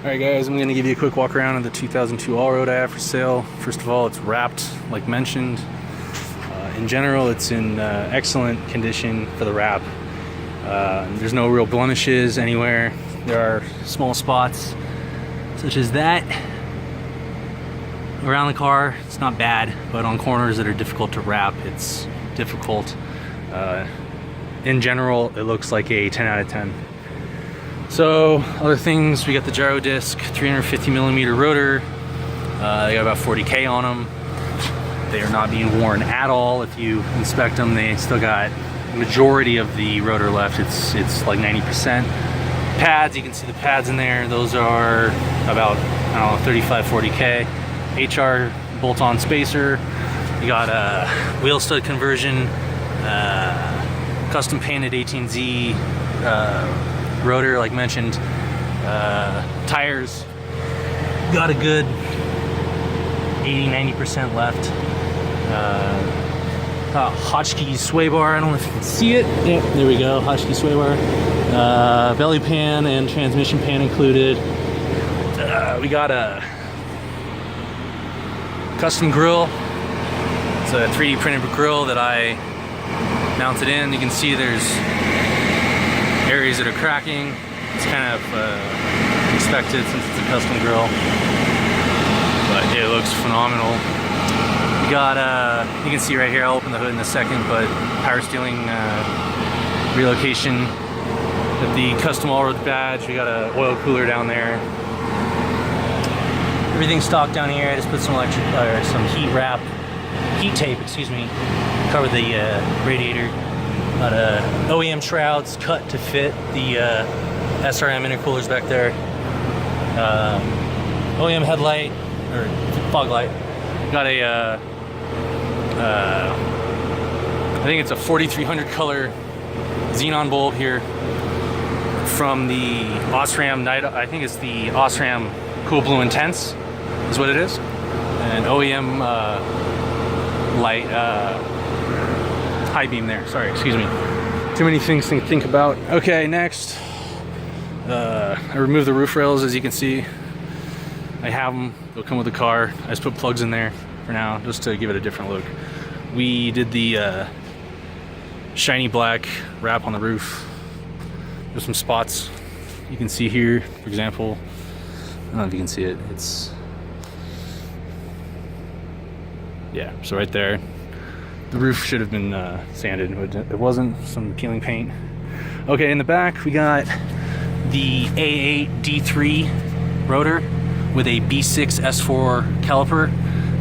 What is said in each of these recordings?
Alright guys, I'm going to give you a quick walk around of the 2002 Allroad I have for sale. First of all, it's wrapped like mentioned. In general, it's in excellent condition for the wrap. There's no real blemishes anywhere. There are small spots such as that around the car. It's not bad, but on corners that are difficult to wrap, it's difficult. In general, it looks like a 10 out of 10. So other things, we got the gyro disc, 350mm rotor. They got about 40K on them. They are not being worn at all. If you inspect them, they still got the majority of the rotor left. It's like 90%. Pads, you can see the pads in there. Those are about, I don't know, 35, 40K. HR bolt-on spacer. You got a wheel stud conversion, custom painted 18Z rotor, like mentioned. Tires, got a good 80-90% left. Hotchkiss sway bar, I don't know if you can see it. Yep, there we go, Hotchkiss sway bar. Belly pan and transmission pan included. We got a custom grill. It's a 3D printed grill that I mounted in. You can see there's areas that are cracking. It's kind of expected since it's a custom grill, but it looks phenomenal. We got, you can see right here, I'll open the hood in a second, but power steering relocation with the custom Allroad badge. We got an oil cooler down there. Everything's stock down here. I just put some some heat tape, excuse me, cover the radiator. Got OEM shrouds cut to fit the SRM intercoolers back there. OEM headlight or fog light. Got a I think it's a 4300 color xenon bulb here from the Osram night. I think it's the Osram Cool Blue Intense is what it is. And OEM light high beam there. Sorry, excuse me. Too many things to think about. Okay, next. I removed the roof rails, as you can see. I have them. They'll come with the car. I just put plugs in there for now, just to give it a different look. We did the shiny black wrap on the roof. There's some spots you can see here, for example. I don't know if you can see it. It's, yeah, so right there. The roof should have been sanded, but it wasn't. Some peeling paint. Okay, in the back we got the A8 D3 rotor with a B6 S4 caliper.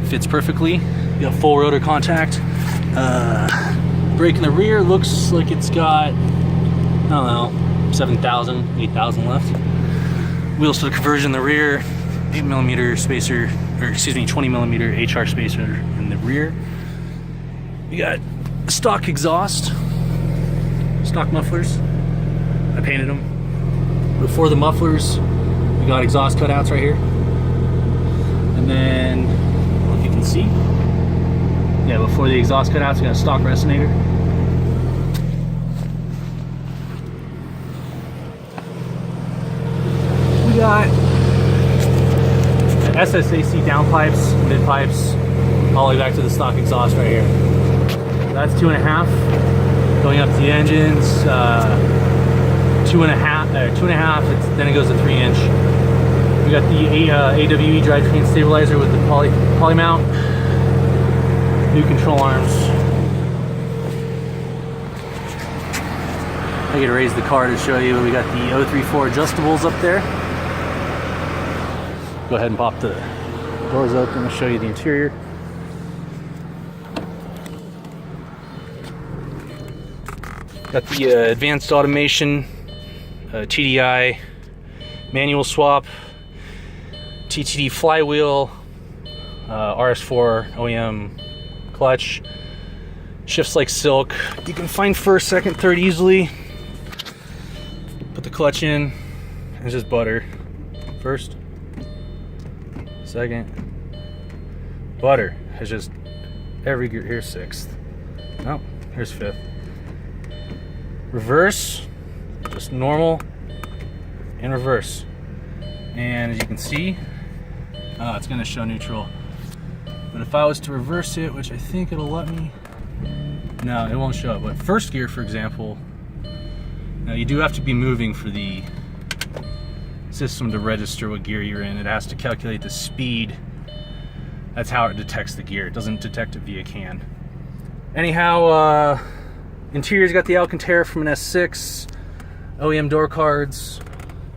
Fits perfectly. We got full rotor contact. Brake in the rear looks like it's got, I don't know, 7,000, 8,000 left. Wheel stud conversion in the rear, 8mm spacer, or excuse me, 20mm HR spacer in the rear. We got stock exhaust, stock mufflers. I painted them. Before the mufflers, we got exhaust cutouts right here. And then, I don't know if you can see. Yeah, before the exhaust cutouts, we got a stock resonator. We got SSAC downpipes, mid pipes, all the way back to the stock exhaust right here. That's 2.5. Going up to the engines, 2.5. Then it goes to 3-inch. We got the AWE drivetrain stabilizer with the poly mount. New control arms. I gotta raise the car to show you. We got the 034 adjustables up there. Go ahead and pop the doors open. I'll show you the interior. Got the advanced automation, TDI manual swap, TTD flywheel, RS4 OEM clutch, shifts like silk. You can find first, second, third easily. Put the clutch in, and it's just butter. First, second, butter. It's just every gear. Here's sixth. No, here's fifth. Reverse, just normal, and reverse. And as you can see, it's going to show neutral. But if I was to reverse it, which I think it'll let me, no, it won't show it. But first gear, for example, now you do have to be moving for the system to register what gear you're in. It has to calculate the speed. That's how it detects the gear. It doesn't detect it via CAN. Anyhow, interior's got the Alcantara from an S6, OEM door cards,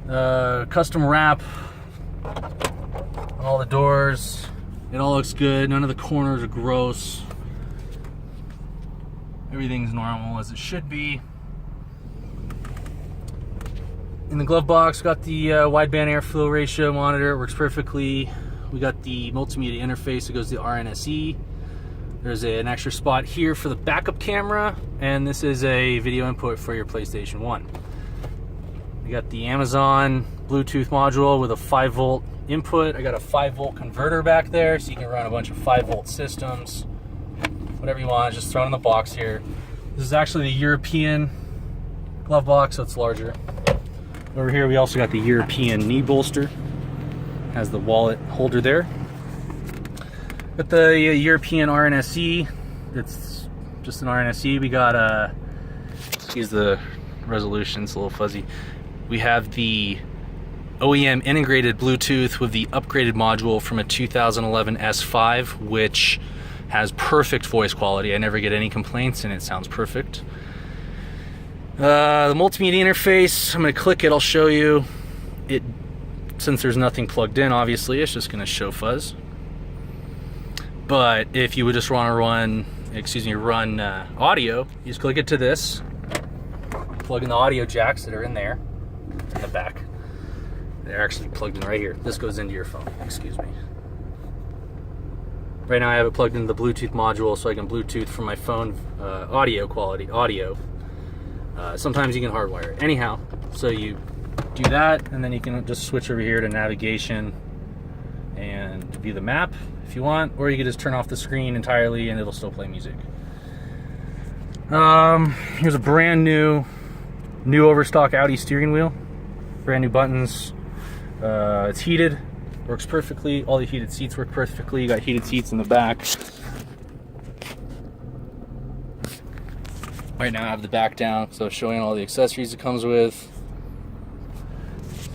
custom wrap on all the doors. It all looks good. None of the corners are gross. Everything's normal as it should be. In the glove box, got the wideband airflow ratio monitor. It works perfectly. We got the multimedia interface that goes to the RNSE. There's an extra spot here for the backup camera, and this is a video input for your PlayStation 1. We got the Amazon Bluetooth module with a 5-volt input. I got a 5-volt converter back there, so you can run a bunch of 5-volt systems. Whatever you want, just throw it in the box here. This is actually the European glove box, so it's larger. Over here we also got the European knee bolster. Has the wallet holder there. Got the European RNSE. It's just an RNSE. We got excuse the resolution, it's a little fuzzy. We have the OEM integrated Bluetooth with the upgraded module from a 2011 S5, which has perfect voice quality. I never get any complaints and it sounds perfect. The multimedia interface, I'm going to click it, I'll show you. It, since there's nothing plugged in, obviously, it's just going to show fuzz. But if you would just want to run audio, you just click it to this, plug in the audio jacks that are in there, in the back. They're actually plugged in right here. This goes into your phone, excuse me. Right now I have it plugged into the Bluetooth module so I can Bluetooth from my phone audio quality, sometimes you can hardwire it. Anyhow, so you do that, and then you can just switch over here to navigation and view the map if you want, or you can just turn off the screen entirely and it'll still play music. Here's a brand new overstock Audi steering wheel. Brand new buttons. It's heated, works perfectly. All the heated seats work perfectly. You got heated seats in the back. Right now I have the back down, so showing all the accessories it comes with.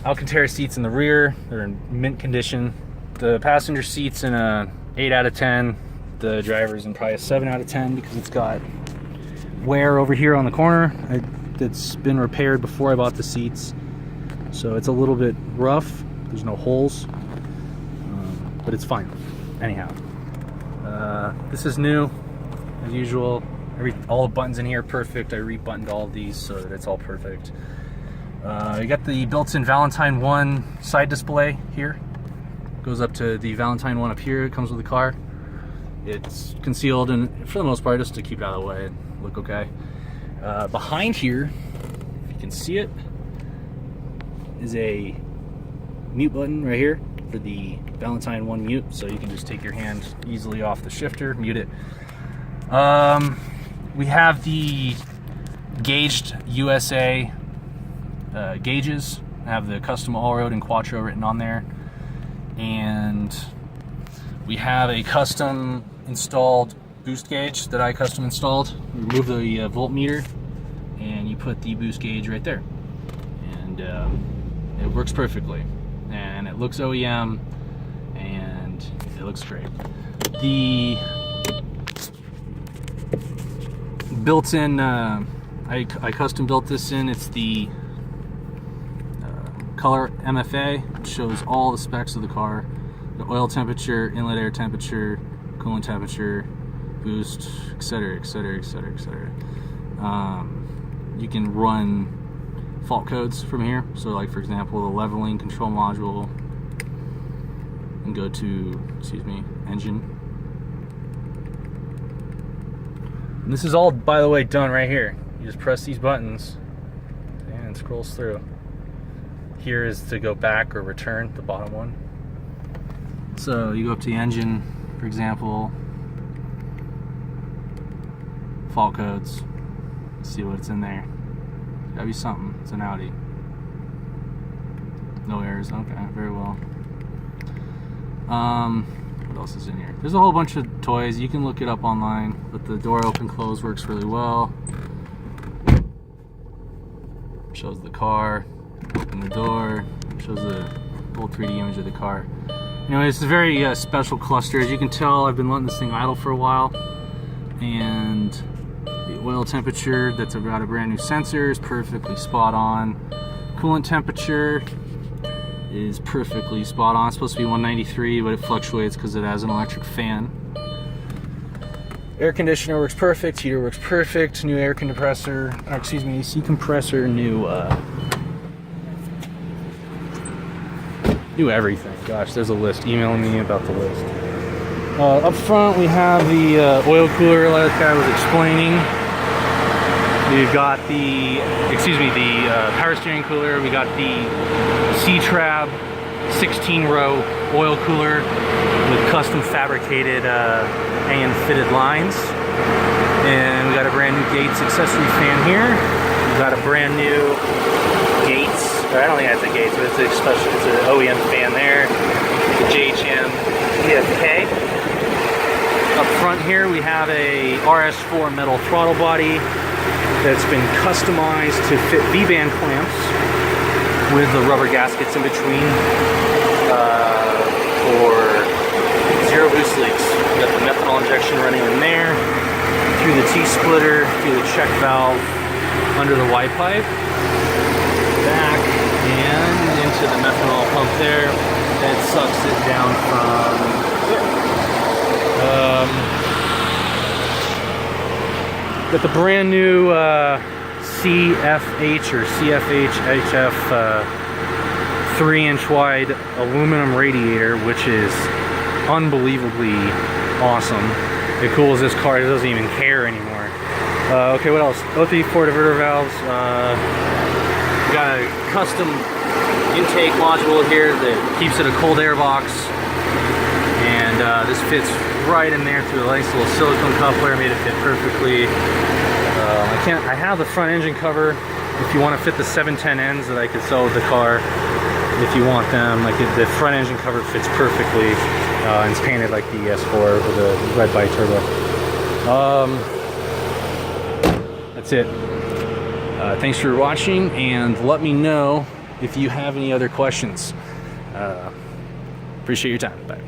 Alcantara seats in the rear, they're in mint condition. The passenger seat's in a 8 out of 10. The driver's in probably a 7 out of 10 because it's got wear over here on the corner. It's been repaired before I bought the seats, so it's a little bit rough. There's no holes, but it's fine. Anyhow, this is new as usual. All the buttons in here are perfect. I rebuttoned all of these so that it's all perfect. You got the built-in Valentine 1 side display here. Goes up to the Valentine 1 up here. It comes with the car. It's concealed, and for the most part, just to keep it out of the way and look okay. Behind here, if you can see it, is a mute button right here for the Valentine 1 mute, so you can just take your hand easily off the shifter, mute it. We have the gauged USA gauges. I have the custom allroad and quattro written on there, and we have a custom installed boost gauge that I custom installed. You remove the voltmeter and you put the boost gauge right there, and it works perfectly, and it looks OEM and it looks great. The built-in, I custom built this in. It's the color MFA, which shows all the specs of the car: the oil temperature, inlet air temperature, coolant temperature, boost, etc., etc., etc., etc. You can run fault codes from here. So, like for example, the leveling control module, and go to, engine. And this is all, by the way, done right here. You just press these buttons and it scrolls through. Here is to go back or return, the bottom one. So you go up to the engine, for example, fault codes, see what's in there. Gotta be something. It's an Audi. No errors. Okay, very well. What else is in here? There's a whole bunch of toys. You can look it up online, but the door open close works really well. Shows the car. Open the door. Shows the full 3D image of the car. Anyway, it's a very special cluster. As you can tell, I've been letting this thing idle for a while, and the oil temperature that's got a brand new sensor is perfectly spot on. Coolant temperature is perfectly spot on. It's supposed to be 193, but it fluctuates because it has an electric fan. Air conditioner works perfect. Heater works perfect. New air compressor, or excuse me, AC compressor. New everything. Gosh, there's a list emailing me about the list. Up front, we have the oil cooler, like I was explaining. We've got the power steering cooler. We got the C-Trab 16-row oil cooler with custom fabricated and fitted lines. And we got a brand new Gates accessory fan here. We got a brand new Gates. I don't think that's a Gates, but it's an OEM fan there. The JHM PFK. Up front here, we have a RS4 metal throttle body that's been customized to fit V-band clamps with the rubber gaskets in between for zero boost leaks. We got the methanol injection running in there, through the T-splitter, through the check valve, under the Y pipe, back and into the methanol pump there that sucks it down from there. Got the brand new CFH or CFH HF 3-inch wide aluminum radiator, which is unbelievably awesome. It cools this car, it doesn't even care anymore. Okay, what else? OT4 diverter valves. We got a custom intake module here that keeps it a cold air box. And this fits right in there through a nice little silicone coupler, made it fit perfectly. I have the front engine cover if you want to fit the 710Ns that I could sell with the car. If you want them, like the front engine cover fits perfectly, and it's painted like the S4 with a red bi-turbo. That's it. Thanks for watching, and let me know if you have any other questions. Appreciate your time. Bye.